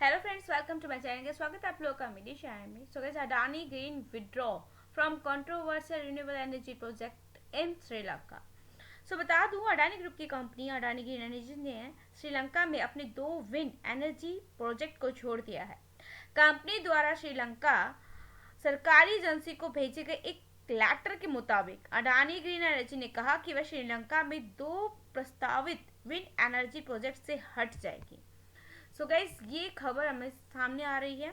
Hello friends, welcome to my channel. स्वागत है आप लोगों का मेरी चैनल में। So guys, Adani green withdraw from controversial renewable energy project in Sri Lanka. So बता दूं, अडानी ग्रुप की कंपनी अडानी ग्रीन एनर्जी ने श्रीलंका में अपने 2 विंड एनर्जी प्रोजेक्ट को छोड़ दिया है। कंपनी द्वारा श्रीलंका सरकारी एजेंसी को भेजे गए एक लेटर के मुताबिक अडानी ग्रीन एनर्जी ने कहा कि वह श्रीलंका में 2 प्रस्तावित विंड एनर्जी प्रोजेक्ट से हट जाएगी। सो गाइस, ये खबर हमें सामने आ रही है।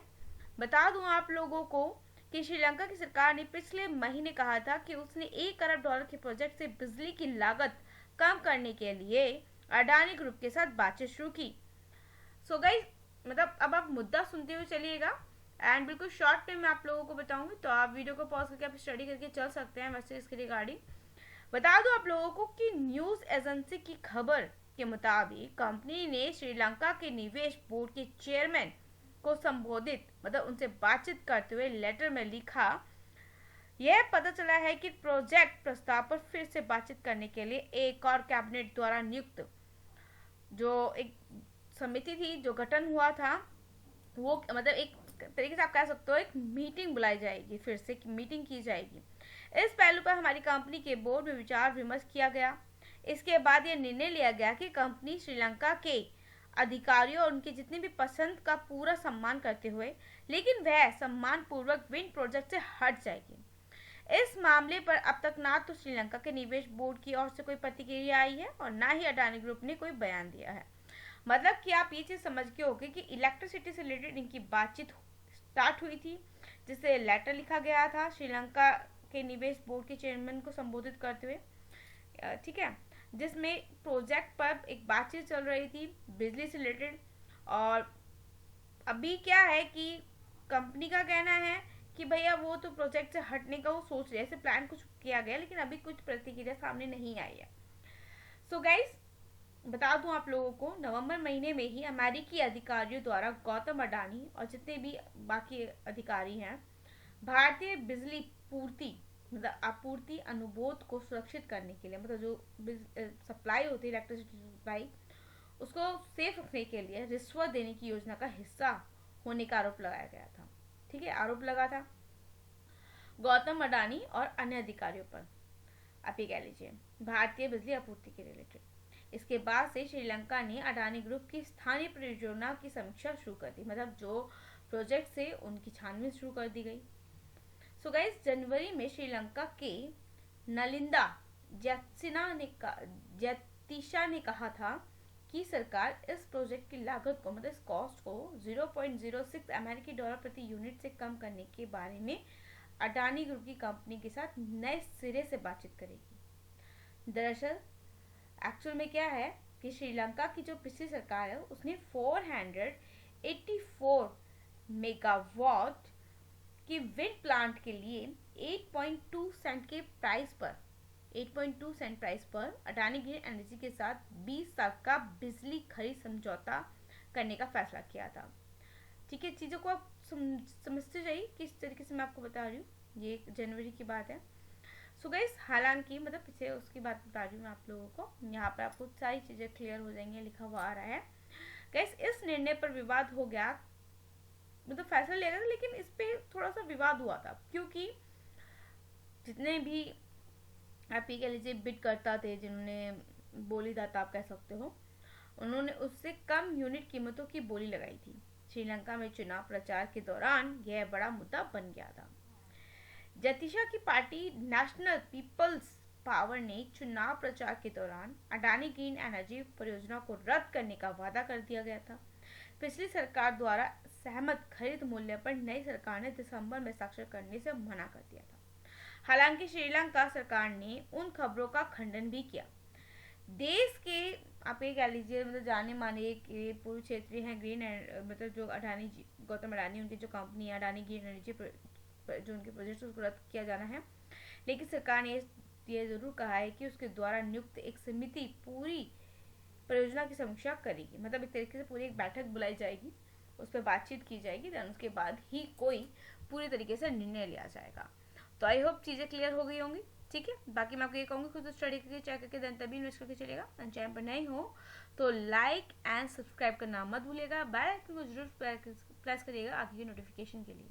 बता दूं आप लोगों को कि श्रीलंका की सरकार ने पिछले महीने कहा था कि उसने $1 अरब के प्रोजेक्ट से बिजली की लागत कम करने के लिए अडानी ग्रुप के साथ बातचीत शुरू की। सो गाइस, मतलब अब आप मुद्दा सुनते हुए चलिएगा एंड बिल्कुल शॉर्ट में मैं आप लोगों को बताऊंगी, तो आप वीडियो को पॉज करके आप स्टडी करके चल सकते हैं। वैसे इसके रिगार्डिंग बता दो आप लोगों को कि न्यूज एजेंसी की खबर के मुताबिक कंपनी ने श्रीलंका के निवेश बोर्ड के चेयरमैन को संबोधित मतलब उनसे बातचीत करते हुए लेटर में लिखा, यह पता चला है कि प्रोजेक्ट प्रस्ताव पर फिर से बातचीत करने के लिए एक और कैबिनेट द्वारा नियुक्त जो एक समिति थी जो गठन हुआ था, वो मतलब एक तरीके से आप कह सकते हो एक मीटिंग बुलाई जाएगी, फिर से मीटिंग की जाएगी। इस पहलू पर हमारी कंपनी के बोर्ड में विचार विमर्श किया गया। इसके बाद यह निर्णय लिया गया कि कंपनी श्रीलंका के अधिकारियों और उनकी जितनी भी पसंद का पूरा सम्मान करते हुए लेकिन वह सम्मान पूर्वक विंड प्रोजेक्ट से हट जाएगी। इस मामले पर अब तक ना तो श्रीलंका के निवेश बोर्ड की ओर से कोई प्रतिक्रिया आई है और ना ही अडानी ग्रुप ने कोई बयान दिया है। मतलब कि आप ये चीज समझ के होगे कि इलेक्ट्रिसिटी से रिलेटेड इनकी बातचीत स्टार्ट हुई थी, जिसे लेटर लिखा गया था श्रीलंका के निवेश बोर्ड के चेयरमैन को संबोधित करते हुए, ठीक है, जिसमें प्रोजेक्ट पर एक बातचीत चल रही थी बिजली से रिलेटेड। और अभी क्या है कि कंपनी का कहना है कि भैया वो तो प्रोजेक्ट से हटने का वो सोच रहे हैं, ऐसे प्लान कुछ किया गया, लेकिन अभी कुछ प्रतिक्रिया सामने नहीं आई है। सो गाइस, बता दूं आप लोगों को, नवंबर महीने में ही अमेरिकी अधिकारियों द्वारा गौतम अडानी और जितने भी बाकी अधिकारी हैं भारतीय बिजली पूर्ति मतलब आपूर्ति अनुबोध को सुरक्षित करने के लिए, मतलब जो सप्लाई होती है इलेक्ट्रिसिटी सप्लाई, उसको सेफ रखने के लिए रिश्वत देने की योजना का हिस्सा होने का आरोप लगाया गया था। ठीक है, आरोप लगा था गौतम अडानी और अन्य अधिकारियों पर, आप ये कह लीजिए भारतीय बिजली आपूर्ति के रिलेटेड। इसके बाद से श्रीलंका ने अडानी ग्रुप की स्थानीय परियोजना की समीक्षा शुरू कर दी, मतलब जो प्रोजेक्ट से उनकी छानबीन शुरू कर दी गई। सो गाइस, जनवरी में श्रीलंका के नलिंदा जैतिशा ने कहा था कि सरकार इस प्रोजेक्ट की लागत को मतलब इस कॉस्ट को 0.06 अमेरिकी डॉलर प्रति यूनिट से कम करने के बारे में अडानी ग्रुप की कंपनी के साथ नए सिरे से बातचीत करेगी। दरअसल एक्चुअल में क्या है कि श्रीलंका की जो पिछली सरकार है उसने 484 मेगावाट की विंड प्लांट के लिए 8.2 सेंट के प्राइस पर 8.2 सेंट प्राइस पर अडानी ग्रीन एनर्जी के साथ 20 साल का बिजली खरीद समझौता करने का फैसला किया था। ठीक है, चीज़ों को आप समझते जाइए किस तरीके से मैं आपको बता रही हूँ। ये जनवरी की बात है। सो गाइस, हालांकि मतलब पीछे उसकी बात बता रही हूँ मैं आप लोगों को, यहाँ पर आपको सारी चीज़ें क्लियर हो जाएंगी, लिखा हुआ आ रहा है। गाइस, इस निर्णय पर विवाद हो गया, मतलब फैसला लिया गया था, लेकिन इस पे थोड़ा सा विवाद हुआ था क्योंकि जितने भी आप ये कह लीजिए बिड करता थे, जिन्होंने बोली दाता आप कह सकते हो, उन्होंने उससे कम यूनिट कीमतों की बोली लगाई थी। श्रीलंका में चुनाव प्रचार के दौरान यह बड़ा मुद्दा बन गया था। जतिशा की पार्टी नेशनल पीपल्स पावर ने चुनाव प्रचार के दौरान अडानी ग्रीन एनर्जी परियोजना को रद्द करने का वादा कर दिया गया था। पिछली सरकार द्वारा सहमत खरीद मूल्य पर नई सरकार ने दिसंबर में हस्ताक्षर करने से मना कर दिया था। हालांकि श्रीलंका सरकार ने उन खबरों का खंडन भी किया। देश के आप ये कह लीजिए मतलब जाने माने पूर्व क्षेत्रीय हैं ग्रीन मतलब जो अडानी गौतम अडानी उनकी जो कंपनी है अडानी ग्रीन एनर्जी जो उनके प्रोजेक्ट उसको रद्द किया जाना है, लेकिन सरकार ने ये जरूर कहा है कि उसके द्वारा नियुक्त एक समिति पूरी परियोजना की समीक्षा करेगी, मतलब एक तरीके से पूरी एक बैठक बुलाई जाएगी, उस पर बातचीत की जाएगी, देन उसके बाद ही कोई पूरी तरीके से निर्णय लिया जाएगा। तो आई होप चीज़ें क्लियर हो गई होंगी। ठीक है, बाकी मैं आपको ये कहूँगी खुद स्टडी करके चेक करके देन तभी इन्वेस्ट करके चलेगा। एंड चैनल पर नहीं हो तो लाइक एंड सब्सक्राइब करना मत भूलिएगा, बेल आइकन को जरूर प्रेस करिएगा आगे की नोटिफिकेशन के लिए।